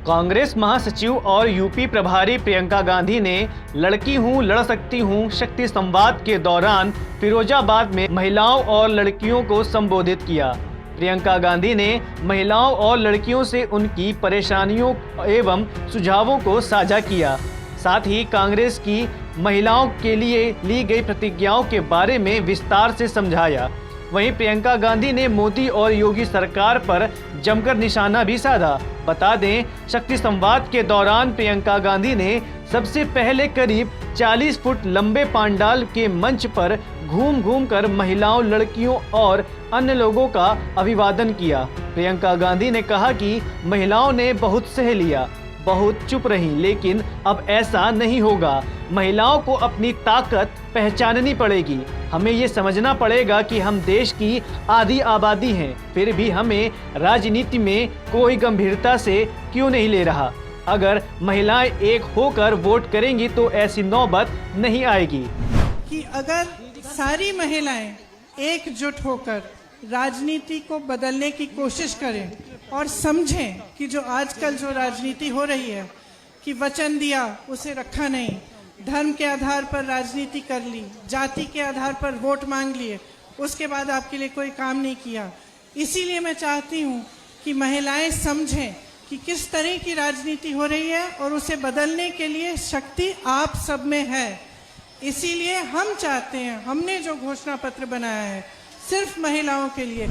कांग्रेस महासचिव और यूपी प्रभारी प्रियंका गांधी ने लड़की हूं लड़ सकती हूं शक्ति संवाद के दौरान फिरोजाबाद में महिलाओं और लड़कियों को संबोधित किया। प्रियंका गांधी ने महिलाओं और लड़कियों से उनकी परेशानियों एवं सुझावों को साझा किया। साथ ही कांग्रेस की महिलाओं के लिए ली गई प्रतिज्ञाओं के बारे में विस्तार से समझाया। वहीं प्रियंका गांधी ने मोदी और योगी सरकार पर जमकर निशाना भी साधा। बता दें, शक्ति संवाद के दौरान प्रियंका गांधी ने सबसे पहले करीब 40 फुट लंबे पांडाल के मंच पर घूम घूम कर महिलाओं, लड़कियों और अन्य लोगों का अभिवादन किया। प्रियंका गांधी ने कहा कि महिलाओं ने बहुत सह लिया, बहुत चुप रहीं, लेकिन अब ऐसा नहीं होगा। महिलाओं को अपनी ताकत पहचाननी पड़ेगी। हमें ये समझना पड़ेगा कि हम देश की आधी आबादी हैं, फिर भी हमें राजनीति में कोई गंभीरता से क्यों नहीं ले रहा। अगर महिलाएं एक होकर वोट करेंगी तो ऐसी नौबत नहीं आएगी। कि अगर सारी महिलाएं एकजुट होकर राजनीति को बदलने की कोशिश करें और समझें कि जो आजकल जो राजनीति हो रही है कि वचन दिया उसे रखा नहीं, धर्म के आधार पर राजनीति कर ली, जाति के आधार पर वोट मांग लिए, उसके बाद आपके लिए कोई काम नहीं किया। इसीलिए मैं चाहती हूँ कि महिलाएं समझें कि किस तरह की राजनीति हो रही है और उसे बदलने के लिए शक्ति आप सब में है। इसीलिए हम चाहते हैं, हमने जो घोषणा पत्र बनाया है सिर्फ महिलाओं के लिए।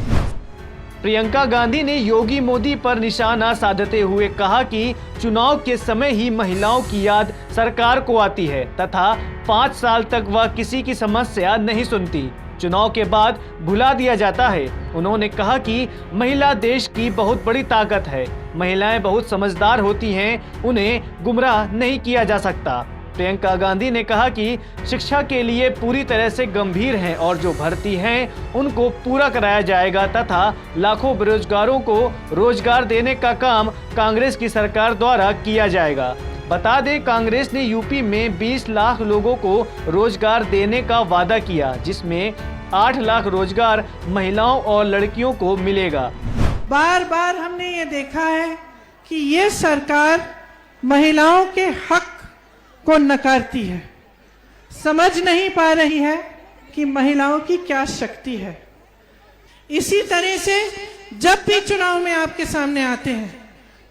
प्रियंका गांधी ने योगी मोदी पर निशाना साधते हुए कहा कि चुनाव के समय ही महिलाओं की याद सरकार को आती है तथा 5 साल तक वह किसी की समस्या नहीं सुनती, चुनाव के बाद भुला दिया जाता है। उन्होंने कहा कि महिला देश की बहुत बड़ी ताकत है, महिलाएं बहुत समझदार होती हैं, उन्हें गुमराह नहीं किया जा सकता। प्रियंका गांधी ने कहा कि शिक्षा के लिए पूरी तरह से गंभीर हैं और जो भर्ती हैं उनको पूरा कराया जाएगा तथा लाखों बेरोजगारों को रोजगार देने का काम कांग्रेस की सरकार द्वारा किया जाएगा। बता दें, कांग्रेस ने यूपी में 20 लाख लोगों को रोजगार देने का वादा किया, जिसमें 8 लाख रोजगार महिलाओं और लड़कियों को मिलेगा। बार बार हमने ये देखा है कि ये सरकार महिलाओं के हक को नकारती है, समझ नहीं पा रही है कि महिलाओं की क्या शक्ति है। इसी तरह से जब भी चुनाव में आपके सामने आते हैं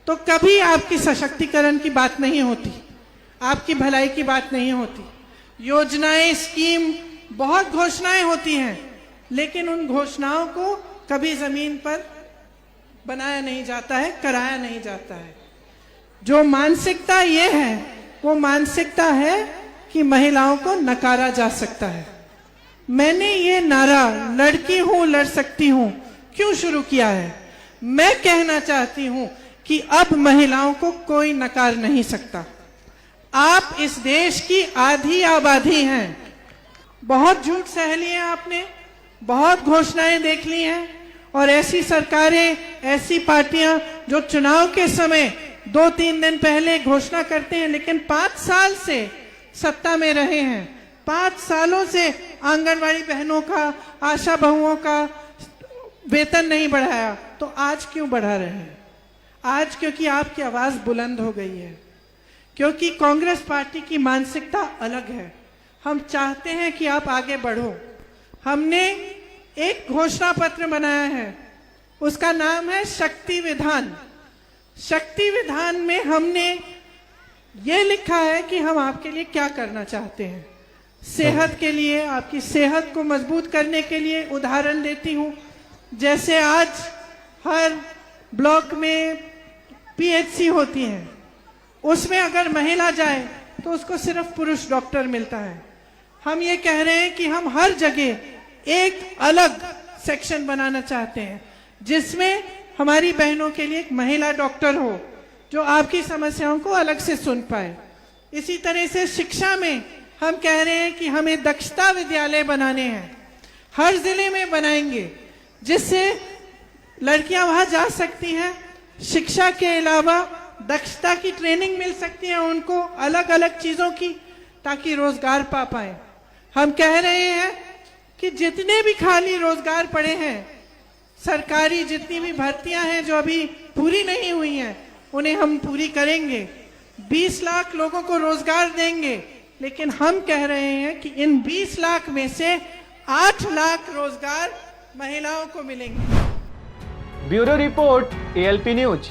तो कभी आपकी सशक्तिकरण की बात नहीं होती, आपकी भलाई की बात नहीं होती। योजनाएं, स्कीम, बहुत घोषणाएं होती हैं, लेकिन उन घोषणाओं को कभी जमीन पर बनाया नहीं जाता है, कराया नहीं जाता है। जो मानसिकता ये है वो मानसिकता है कि महिलाओं को नकारा जा सकता है। मैंने ये नारा लड़की हूं लड़ सकती हूं क्यों शुरू किया है? मैं कहना चाहती हूं कि अब महिलाओं को कोई नकार नहीं सकता। आप इस देश की आधी आबादी हैं। बहुत झूठ सह लिए आपने, बहुत घोषणाएं देख ली हैं और ऐसी सरकारें, ऐसी पार्टियां जो चुनाव के समय 2-3 दिन पहले घोषणा करते हैं लेकिन 5 साल से सत्ता में रहे हैं। 5 सालों से आंगनवाड़ी बहनों का, आशा बहुओं का वेतन नहीं बढ़ाया, तो आज क्यों बढ़ा रहे हैं? आज क्योंकि आपकी आवाज बुलंद हो गई है, क्योंकि कांग्रेस पार्टी की मानसिकता अलग है। हम चाहते हैं कि आप आगे बढ़ो। हमने एक घोषणा पत्र बनाया है, उसका नाम है शक्ति विधान। शक्ति विधान में हमने ये लिखा है कि हम आपके लिए क्या करना चाहते हैं। सेहत के लिए, आपकी सेहत को मजबूत करने के लिए उदाहरण देती हूँ। जैसे आज हर ब्लॉक में पीएचसी होती हैं, उसमें अगर महिला जाए तो उसको सिर्फ पुरुष डॉक्टर मिलता है। हम ये कह रहे हैं कि हम हर जगह एक अलग सेक्शन बनाना चाहते हैं जिसमें हमारी बहनों के लिए एक महिला डॉक्टर हो जो आपकी समस्याओं को अलग से सुन पाए। इसी तरह से शिक्षा में हम कह रहे हैं कि हमें दक्षता विद्यालय बनाने हैं, हर जिले में बनाएंगे, जिससे लड़कियां वहां जा सकती हैं, शिक्षा के अलावा दक्षता की ट्रेनिंग मिल सकती है उनको, अलग अलग चीजों की, ताकि रोजगार पा पाए। हम कह रहे हैं कि जितने भी खाली रोजगार पड़े हैं, सरकारी जितनी भी भर्तियां हैं जो अभी पूरी नहीं हुई हैं, उन्हें हम पूरी करेंगे। 20 लाख लोगों को रोजगार देंगे, लेकिन हम कह रहे हैं कि इन 20 लाख में से 8 लाख रोजगार महिलाओं को मिलेंगे। Bureau report, ALP news.